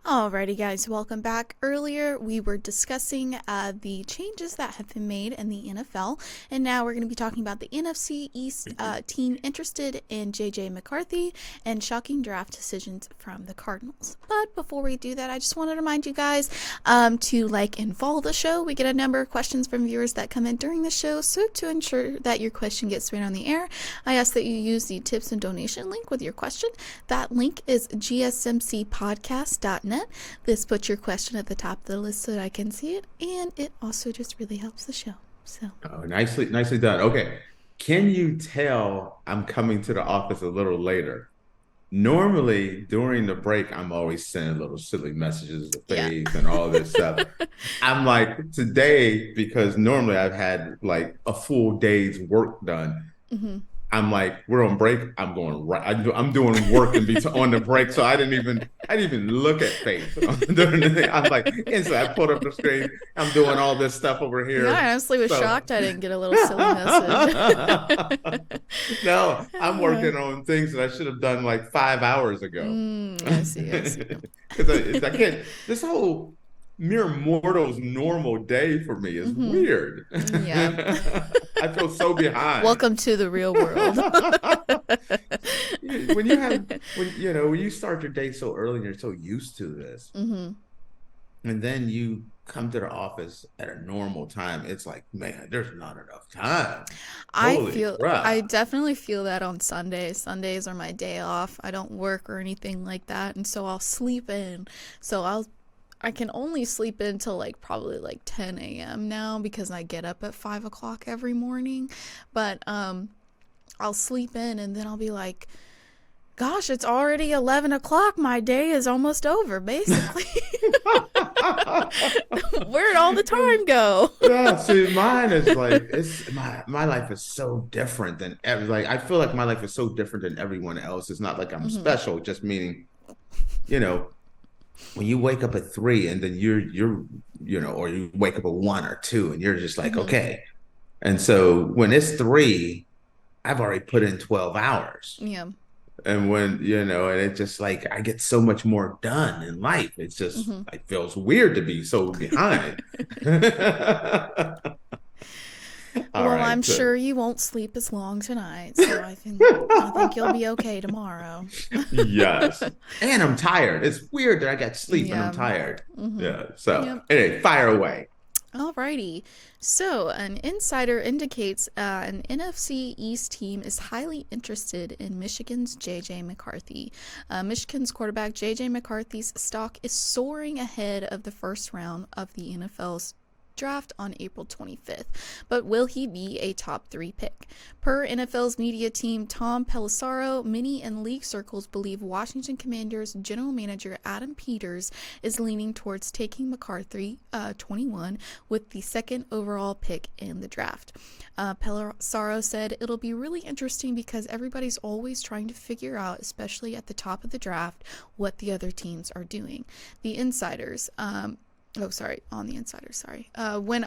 Alrighty, guys, welcome back. Earlier, we were discussing the changes that have been made in the NFL, and now we're going to be talking about the NFC East team interested in JJ McCarthy and shocking draft decisions from the Cardinals. But before we do that, I just want to remind you guys to like and follow the show. We get a number of questions from viewers that come in during the show, so to ensure that your question gets read on the air, I ask that you use the tips and donation link with your question. That link is GSMCPodcast.net. This puts your question at the top of the list so that I can see it, and it also just really helps the show. So, Nicely done. Okay. Can you tell I'm coming to the office a little later? Normally during the break, I'm always sending little silly messages to yeah. face and all this stuff. I'm like today, because normally I've had like a full day's work done. Mm-hmm. I'm like, we're on break. I'm going right. I'm doing work and be on the break, so I didn't even look at face during the day. I'm like, and so I put up the screen. I'm doing all this stuff over Yeah, here. I honestly was So shocked I didn't get a little silly message. no, I'm working on things that I should have done like 5 hours ago. I see. Because I can't. This whole mere mortal's normal day for me is Mm-hmm. weird. Yeah. I feel so behind. Welcome to the real world. When you start your day so early and you're so used to this, Mm-hmm. and then you come to the office at a normal time, it's like, man, there's not enough time. Holy I crap. definitely feel that on Sundays. Sundays are my day off. I don't work or anything like that, and so I'll sleep in. So I can only sleep in till like probably like 10 a.m. now because I get up at 5 o'clock every morning. But I'll sleep in and then I'll be like, gosh, it's already 11 o'clock. My day is almost over, basically. Where'd all the time go? Yeah, see, mine is like it's my life is so different than like I feel like my life is so different than everyone else. It's not like I'm Mm-hmm. special, just meaning, you know, when you wake up at 3 and then or you wake up at 1 or 2 and you're just like, Mm-hmm. okay. And so when it's 3, I've already put in 12 hours. Yeah. And and it's just like I get so much more done in life. It's just Mm-hmm. it feels weird to be so behind. All Well, right. I'm So sure you won't sleep as long tonight, so I think you'll be okay tomorrow. yes. And I'm tired. It's weird that I got sleep and I'm Yeah. tired. Mm-hmm. Yeah. So Yep. anyway, fire away. Alrighty. So, an insider indicates an NFC East team is highly interested in Michigan's JJ McCarthy. Michigan's quarterback JJ McCarthy's stock is soaring ahead of the first round of the NFL's draft on April 25th, but will he be a top 3 pick? Per NFL's media team Tom Pelissero, many in league circles believe Washington Commanders general manager Adam Peters is leaning towards taking McCarthy, 21, with the second overall pick in the draft. Pelissero said, "It'll be really interesting because everybody's always trying to figure out, especially at the top of the draft, what the other teams are doing." The insiders, on the insider, sorry. When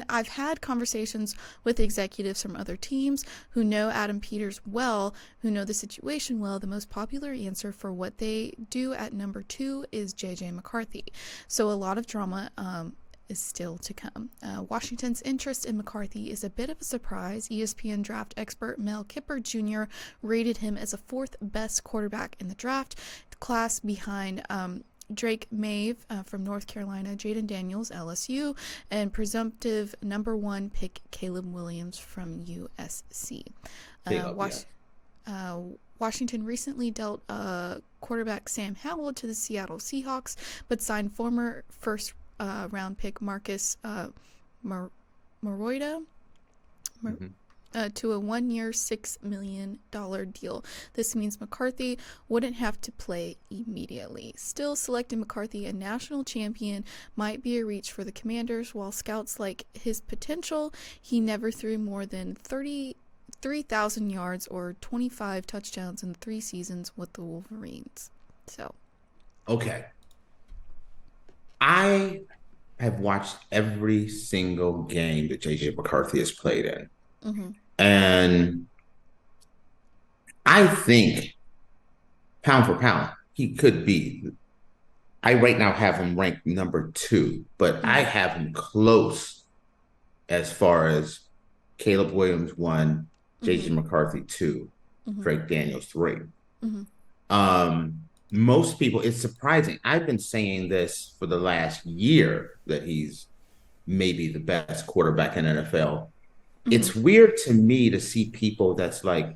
I've had conversations with executives from other teams who know Adam Peters well, who know the situation well, the most popular answer for what they do at number 2 is JJ McCarthy. So a lot of drama is still to come. Washington's interest in McCarthy is a bit of a surprise. ESPN draft expert Mel Kiper Jr. rated him as a 4th best quarterback in the draft, the class behind Drake Mave from North Carolina, Jaden Daniels, LSU, and presumptive number 1 pick Caleb Williams from USC. Caleb, Washington recently dealt quarterback Sam Howell to the Seattle Seahawks, but signed former first round pick Marcus Mariota. To a 1-year, $6 million deal. This means McCarthy wouldn't have to play immediately. Still, selecting McCarthy a national champion might be a reach for the Commanders. While scouts like his potential, he never threw more than 3,000 yards or 25 touchdowns in 3 seasons with the Wolverines. So, okay. I have watched every single game that JJ McCarthy has played in. mm-hmm. And I think pound for pound, he could be I right now have him ranked number 2, but I Mm-hmm. have him close as far as Caleb Williams 1, Mm-hmm. JJ McCarthy 2, Mm-hmm. Drake Daniels 3. Mm-hmm. Most people, it's surprising. I've been saying this for the last year that he's maybe the best quarterback in NFL. Mm-hmm. It's weird to me to see people that's like,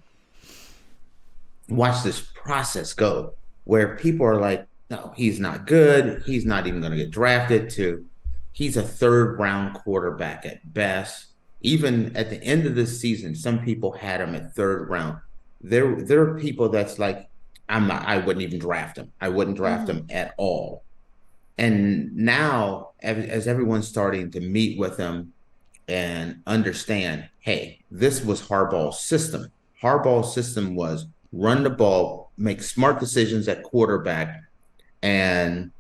watch this process go, where people are like, no, he's not good. He's not even going to get drafted, to he's a third round quarterback at best. Even at the end of the season, some people had him at third round. There are people that's like, I wouldn't even draft him. I wouldn't draft Mm-hmm. him at all. And now, as everyone's starting to meet with him and understand, hey, this was Harbaugh's system. Harbaugh's system was run the ball, make smart decisions at quarterback, and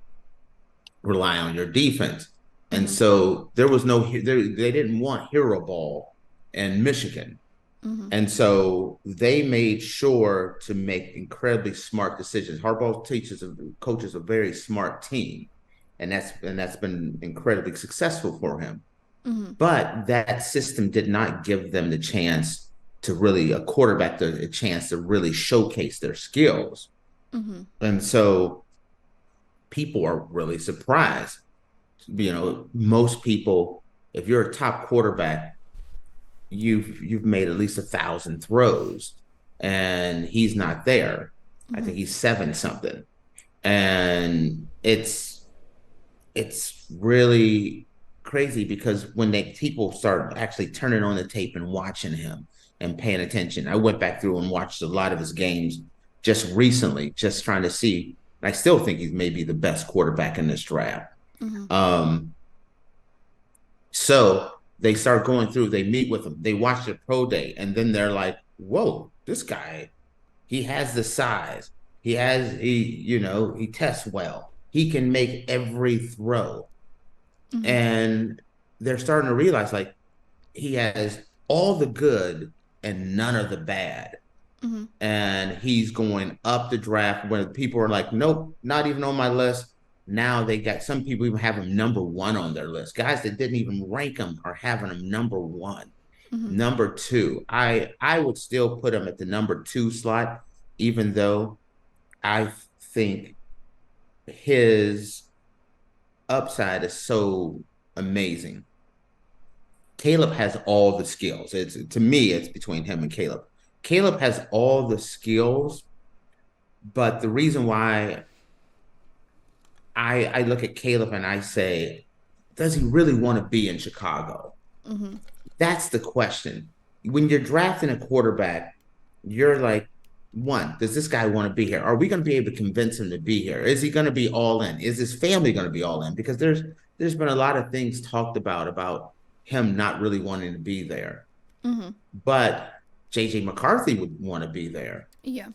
rely on your defense. And Mm-hmm. so there was no, they didn't want hero ball in Michigan. Mm-hmm. And so they made sure to make incredibly smart decisions. Harbaugh coaches a very smart team, and that's been incredibly successful for him. Mm-hmm. But that system did not give them the chance to really, a quarterback, a chance to really showcase their skills. Mm-hmm. And so people are really surprised. Most people, if you're a top quarterback, you've made at least 1,000 throws, and he's not there. I Mm-hmm. think he's 7 something. And it's really crazy, because when people start actually turning on the tape and watching him and paying attention, I went back through and watched a lot of his games just recently, just trying to see. I still think he's maybe the best quarterback in this draft. Mm-hmm. Um, so they start going through, they meet with him, they watch the pro day, and then they're like, whoa, this guy, he has the size. He tests well. He can make every throw. Mm-hmm. And they're starting to realize, like, he has all the good and none of the bad. Mm-hmm. And he's going up the draft when people are like, nope, not even on my list. Now they got some people even have him number 1 on their list. Guys that didn't even rank him are having him number 1. Mm-hmm. Number 2, I would still put him at the number 2 slot, even though I think his upside is so amazing. Caleb has all the skills. To me, it's between him and Caleb. Caleb has all the skills, but the reason why I look at Caleb and I say, does he really want to be in Chicago? Mm-hmm. That's the question. When you're drafting a quarterback, you're like, one, does this guy want to be here? Are we going to be able to convince him to be here? Is he going to be all in? Is his family going to be all in? Because there's been a lot of things talked about him not really wanting to be there. Mm-hmm. But JJ McCarthy would want to be there. Yeah.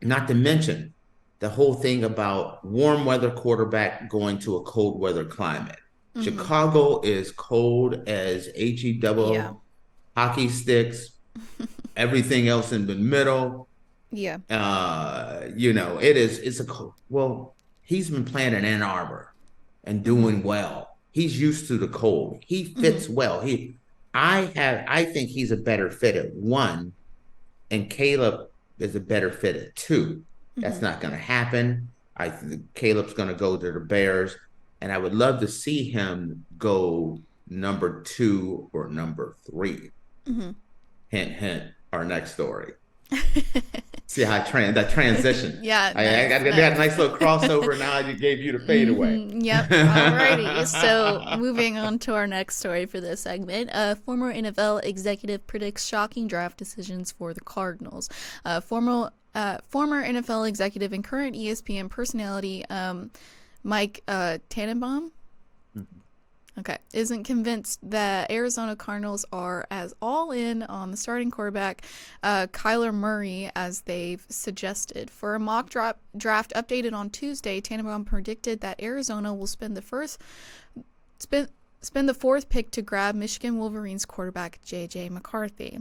Not to mention the whole thing about warm weather quarterback going to a cold weather climate. Mm-hmm. Chicago is cold as Yeah. HE hockey sticks, everything else in the middle. Yeah. It's a cold. Well, he's been playing in Ann Arbor and Mm-hmm. doing well. He's used to the cold. He Mm-hmm. fits well. I think he's a better fit at 1, and Caleb is a better fit at 2. That's Mm-hmm. not going to happen. I think Caleb's going to go to the Bears, and I would love to see him go number 2 or number 3. Mm-hmm. Hint, hint. Our next story. See how that transition. Yeah, I got a nice little crossover. Now I just gave you the fadeaway. Mm-hmm. Yep. Alrighty. So moving on to our next story for this segment. Former NFL executive predicts shocking draft decisions for the Cardinals. Former NFL executive and current ESPN personality Mike Tannenbaum. Mhm. Okay, isn't convinced that Arizona Cardinals are as all in on the starting quarterback, Kyler Murray, as they've suggested. For a mock draft updated on Tuesday, Tannenbaum predicted that Arizona will spend spend the fourth pick to grab Michigan Wolverines quarterback J.J. McCarthy.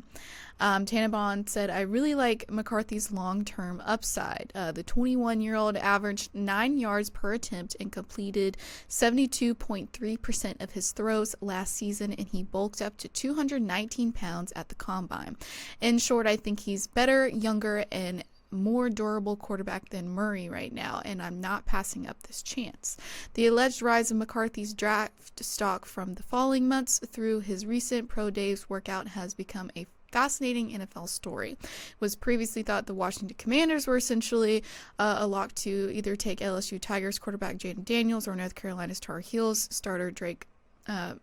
Tannenbaum said, I really like McCarthy's long-term upside. The 21-year-old averaged 9 yards per attempt and completed 72.3% of his throws last season, and he bulked up to 219 pounds at the combine. In short, I think he's better, younger, and more durable quarterback than Murray right now, and I'm not passing up this chance. The alleged rise of McCarthy's draft stock from the following months through his recent pro days workout has become a fascinating NFL story. It was previously thought the Washington Commanders were essentially a lock to either take LSU Tigers quarterback Jaden Daniels or North Carolina's Tar Heels starter Drake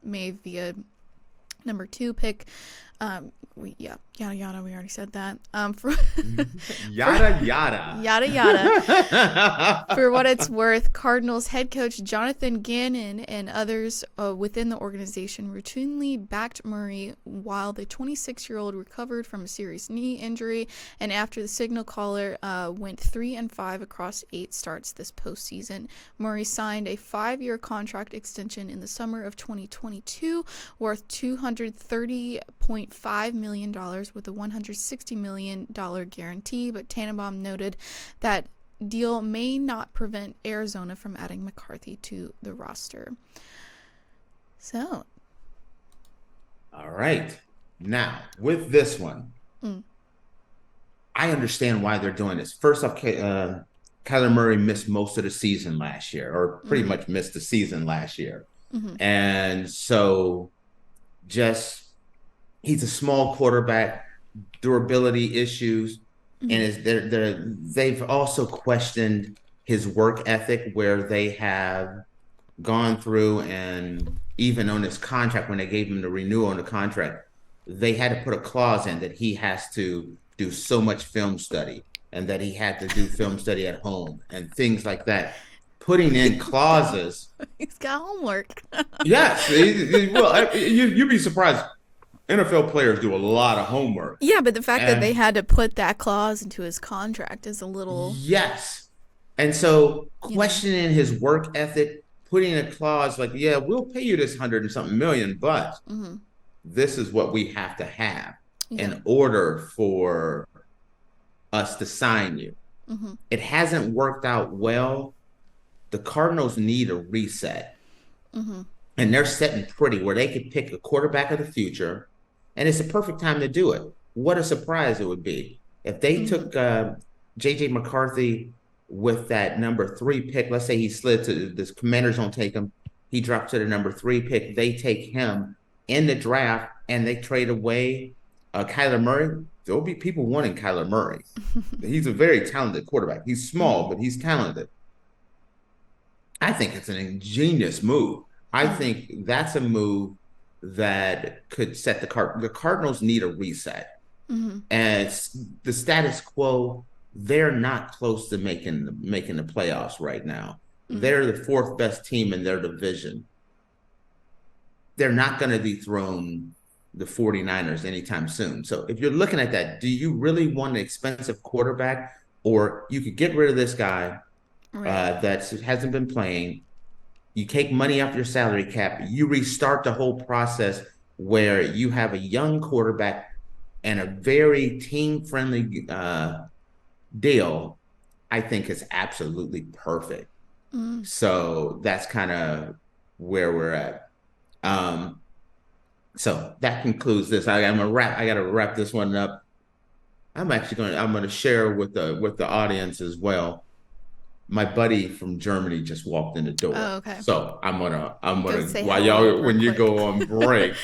May via number 2 pick. Yada yada. We already said that. Yada yada. Yada yada. For what it's worth, Cardinals head coach Jonathan Gannon and others within the organization routinely backed Murray while the 26-year-old recovered from a serious knee injury, and after the signal caller went 3-5 across 8 starts this postseason. Murray signed a 5-year contract extension in the summer of 2022 worth $230.5 million with a $160 million guarantee, but Tannenbaum noted that deal may not prevent Arizona from adding McCarthy to the roster. So. All right. Now, with this one, I understand why they're doing this. First off, Kyler Murray missed most of the season last year, or pretty much missed the season last year. And so he's a small quarterback, durability issues, and they've also questioned his work ethic, where they have gone through and even on his contract, when they gave him the renewal on the contract, they had to put a clause in that he has to do so much film study and that he had to do film study at home and things like that. Putting in clauses. He's got homework. Yes. Well, you'd be surprised. NFL players do a lot of homework. Yeah, but the fact that they had to put that clause into his contract is a little... Yes. And so questioning his work ethic, putting a clause like, yeah, we'll pay you this 100 and something million, but this is what we have to have in order for us to sign you. It hasn't worked out well. The Cardinals need a reset. And they're setting pretty where they could pick a quarterback of the future, and it's a perfect time to do it. What a surprise it would be if they took J.J. McCarthy with that number 3 pick. Let's say he slid to the Commanders, don't take him. He dropped to the number 3 pick. They take him in the draft, and they trade away Kyler Murray. There'll be people wanting Kyler Murray. He's a very talented quarterback. He's small, but he's talented. I think it's an ingenious move. I think that's a move that could set the Cardinals need a reset. And the status quo, they're not close to making the playoffs right now. They're the 4th best team in their division. They're not going to dethrone the 49ers anytime soon. So if you're looking at that, do you really want an expensive quarterback, or you could get rid of this guy that hasn't been playing? You take money off your salary cap. You restart the whole process where you have a young quarterback and a very team-friendly deal. I think is absolutely perfect. So that's kind of where we're at. So that concludes this. I got to wrap this one up. I'm going to share with the audience as well. My buddy from Germany just walked in the door. Oh, okay. So I'm gonna while y'all when you go on break,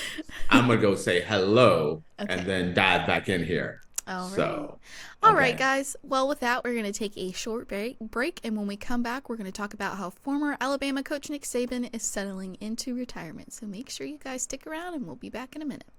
I'm gonna go say hello and then dive back in here. All right. So, all right, guys. Well, with that, we're going to take a short break, and when we come back, we're going to talk about how former Alabama coach Nick Saban is settling into retirement. So make sure you guys stick around, and we'll be back in a minute.